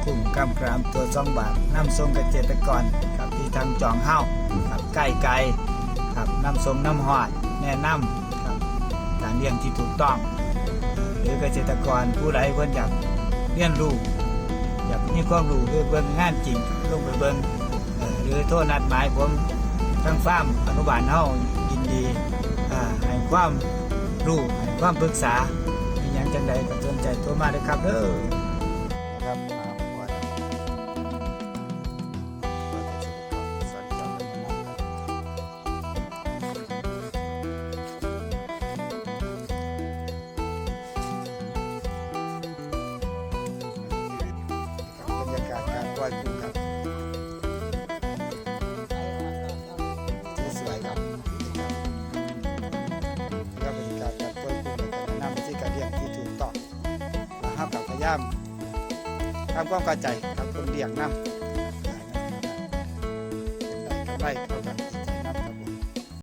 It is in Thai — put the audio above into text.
กุ้งกำกรามตัว2 บาทน้ำทรงเกษตรกรครับที่ทางจองเฮ้าครับใกล้ไกลครับน้ำทรงน้ำหอดแนะนำครับการเลี้ยงที่ถูกต้องหรือเกษตรกรผู้ใดเพิ่นอยากเรียนรู้อยากมีความรู้หรือเบิ่งงานจริงลงไปเบิ่งหรือโทรนัดหมายผมทางฟาร์มอนุบาลเฮายินดีให้ความรู้ให้ความปรึกษามีหยังจังใดก็สนใจโทรมาเลยครับเด้อครับมาก่อนสวัสดีครับบรรยากาศการปล่อยกุ้งครับสวยๆครับแล้วบรรยากาศการปล่อยกุ้งในการแนะนำวิธีการเลี้ยงที่ถูกต้องห้ามกับพยายามทำความเข้าใจกับคนเลี้ยงน้ำเป็นไรกำไรเท่ากัน